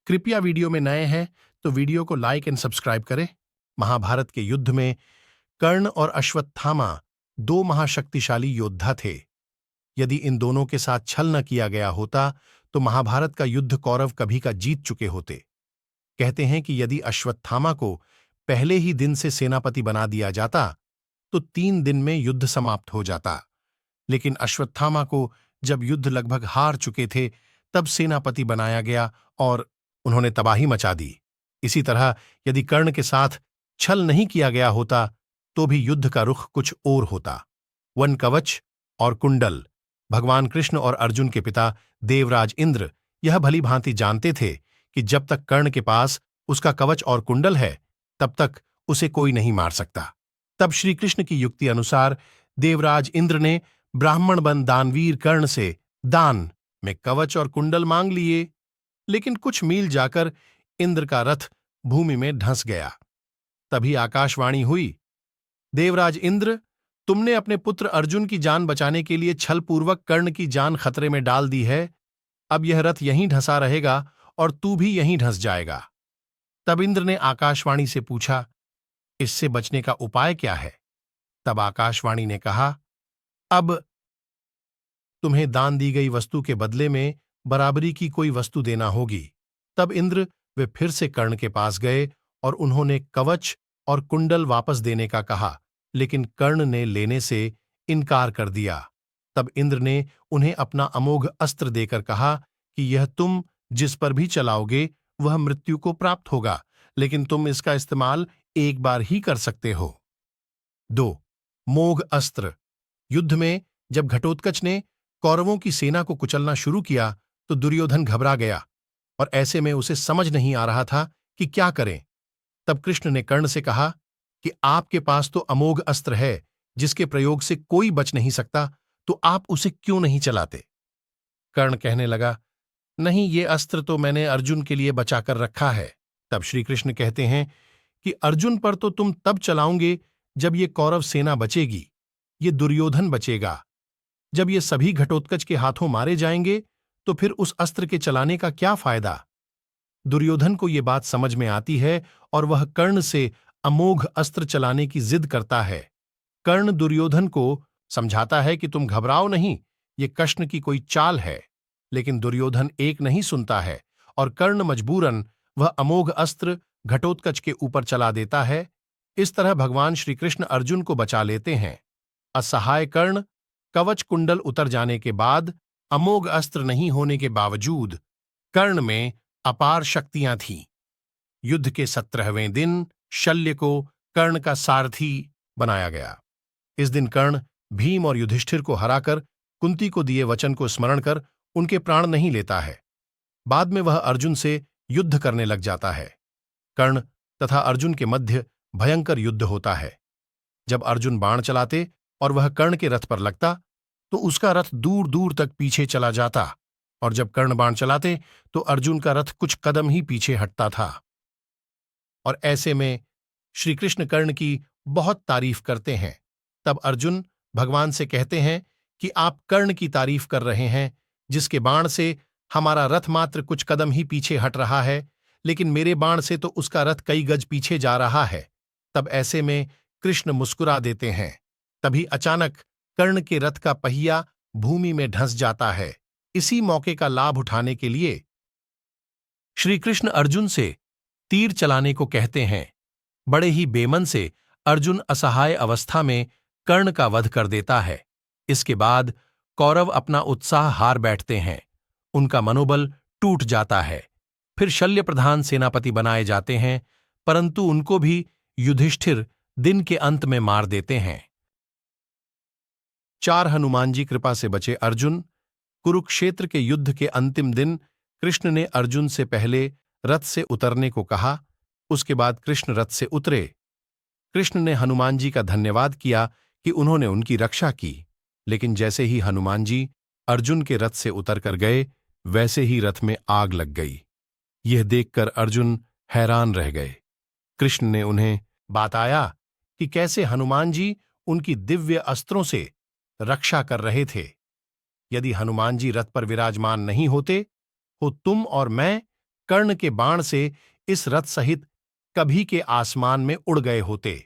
कृपया वीडियो में नए हैं तो वीडियो को लाइक एंड सब्सक्राइब करें। महाभारत के युद्ध में कर्ण और अश्वत्थामा दो महाशक्तिशाली योद्धा थे। यदि इन दोनों के साथ छल न किया गया होता तो महाभारत का युद्ध कौरव कभी का जीत चुके होते। कहते हैं कि यदि अश्वत्थामा को पहले ही दिन से सेनापति बना दिया जाता तो 3 दिन में युद्ध समाप्त हो जाता, लेकिन अश्वत्थामा को जब युद्ध लगभग हार चुके थे तब सेनापति बनाया गया और उन्होंने तबाही मचा दी। इसी तरह यदि कर्ण के साथ छल नहीं किया गया होता तो भी युद्ध का रुख कुछ और होता। वन कवच और कुंडल। भगवान कृष्ण और अर्जुन के पिता देवराज इंद्र यह भली भांति जानते थे कि जब तक कर्ण के पास उसका कवच और कुंडल है तब तक उसे कोई नहीं मार सकता। तब श्री कृष्ण की युक्ति अनुसार देवराज इंद्र ने ब्राह्मण बन दानवीर कर्ण से दान में कवच और कुंडल मांग लिए, लेकिन कुछ मील जाकर इंद्र का रथ भूमि में धंस गया। तभी आकाशवाणी हुई, देवराज इंद्र, तुमने अपने पुत्र अर्जुन की जान बचाने के लिए छलपूर्वक कर्ण की जान खतरे में डाल दी है। अब यह रथ यहीं धंसा रहेगा और तू भी यहीं धंस जाएगा। तब इंद्र ने आकाशवाणी से पूछा, इससे बचने का उपाय क्या है? तब आकाशवाणी ने कहा, अब तुम्हें दान दी गई वस्तु के बदले में बराबरी की कोई वस्तु देना होगी। तब इंद्र वे फिर से कर्ण के पास गए और उन्होंने कवच और कुंडल वापस देने का कहा, लेकिन कर्ण ने लेने से इनकार कर दिया। तब इंद्र ने उन्हें अपना अमोघ अस्त्र देकर कहा कि यह तुम जिस पर भी चलाओगे वह मृत्यु को प्राप्त होगा, लेकिन तुम इसका इस्तेमाल एक बार ही कर सकते हो। 2. मोघ अस्त्र। युद्ध में जब घटोत्कच ने कौरवों की सेना को कुचलना शुरू किया तो दुर्योधन घबरा गया और ऐसे में उसे समझ नहीं आ रहा था कि क्या करें। तब कृष्ण ने कर्ण से कहा कि आपके पास तो अमोघ अस्त्र है जिसके प्रयोग से कोई बच नहीं सकता, तो आप उसे क्यों नहीं चलाते? कर्ण कहने लगा, नहीं, ये अस्त्र तो मैंने अर्जुन के लिए बचा कर रखा है। तब श्री कृष्ण कहते हैं कि अर्जुन पर तो तुम तब चलाओगे जब ये कौरव सेना बचेगी, ये दुर्योधन बचेगा। जब ये सभी घटोत्कच के हाथों मारे जाएंगे तो फिर उस अस्त्र के चलाने का क्या फायदा? दुर्योधन को ये बात समझ में आती है और वह कर्ण से अमोघ अस्त्र चलाने की जिद करता है। कर्ण दुर्योधन को समझाता है कि तुम घबराओ नहीं, ये कृष्ण की कोई चाल है, लेकिन दुर्योधन एक नहीं सुनता है और कर्ण मजबूरन वह अमोघ अस्त्र घटोत्कच के ऊपर चला देता है। इस तरह भगवान श्री कृष्ण अर्जुन को बचा लेते हैं। असहाय कर्ण कवच कुंडल उतर जाने के बाद अमोघ अस्त्र नहीं होने के बावजूद कर्ण में अपार शक्तियां थीं। युद्ध के 17वें दिन शल्य को कर्ण का सारथी बनाया गया। इस दिन कर्ण भीम और युधिष्ठिर को हराकर कुंती को दिए वचन को स्मरण कर उनके प्राण नहीं लेता है। बाद में वह अर्जुन से युद्ध करने लग जाता है। कर्ण तथा अर्जुन के मध्य भयंकर युद्ध होता है। जब अर्जुन बाण चलाते और वह कर्ण के रथ पर लगता तो उसका रथ दूर दूर तक पीछे चला जाता, और जब कर्ण बाण चलाते तो अर्जुन का रथ कुछ कदम ही पीछे हटता था। और ऐसे में श्री कृष्ण कर्ण की बहुत तारीफ करते हैं। तब अर्जुन भगवान से कहते हैं कि आप कर्ण की तारीफ कर रहे हैं, जिसके बाण से हमारा रथ मात्र कुछ कदम ही पीछे हट रहा है, लेकिन मेरे बाण से तो उसका रथ कई गज पीछे जा रहा है। तब ऐसे में कृष्ण मुस्कुरा देते हैं। तभी अचानक कर्ण के रथ का पहिया भूमि में धंस जाता है। इसी मौके का लाभ उठाने के लिए श्री कृष्ण अर्जुन से तीर चलाने को कहते हैं। बड़े ही बेमन से अर्जुन असहाय अवस्था में कर्ण का वध कर देता है। इसके बाद कौरव अपना उत्साह हार बैठते हैं, उनका मनोबल टूट जाता है। फिर शल्य प्रधान सेनापति बनाए जाते हैं, परंतु उनको भी युधिष्ठिर दिन के अंत में मार देते हैं। 4. हनुमान जी कृपा से बचे अर्जुन। कुरुक्षेत्र के युद्ध के अंतिम दिन कृष्ण ने अर्जुन से पहले रथ से उतरने को कहा, उसके बाद कृष्ण रथ से उतरे। कृष्ण ने हनुमान जी का धन्यवाद किया कि उन्होंने उनकी रक्षा की, लेकिन जैसे ही हनुमान जी अर्जुन के रथ से उतरकर गए वैसे ही रथ में आग लग गई। यह देखकर अर्जुन हैरान रह गए। कृष्ण ने उन्हें बताया कि कैसे हनुमान जी उनकी दिव्य अस्त्रों से रक्षा कर रहे थे। यदि हनुमान जी रथ पर विराजमान नहीं होते तो तुम और मैं कर्ण के बाण से इस रथ सहित कभी के आसमान में उड़ गए होते।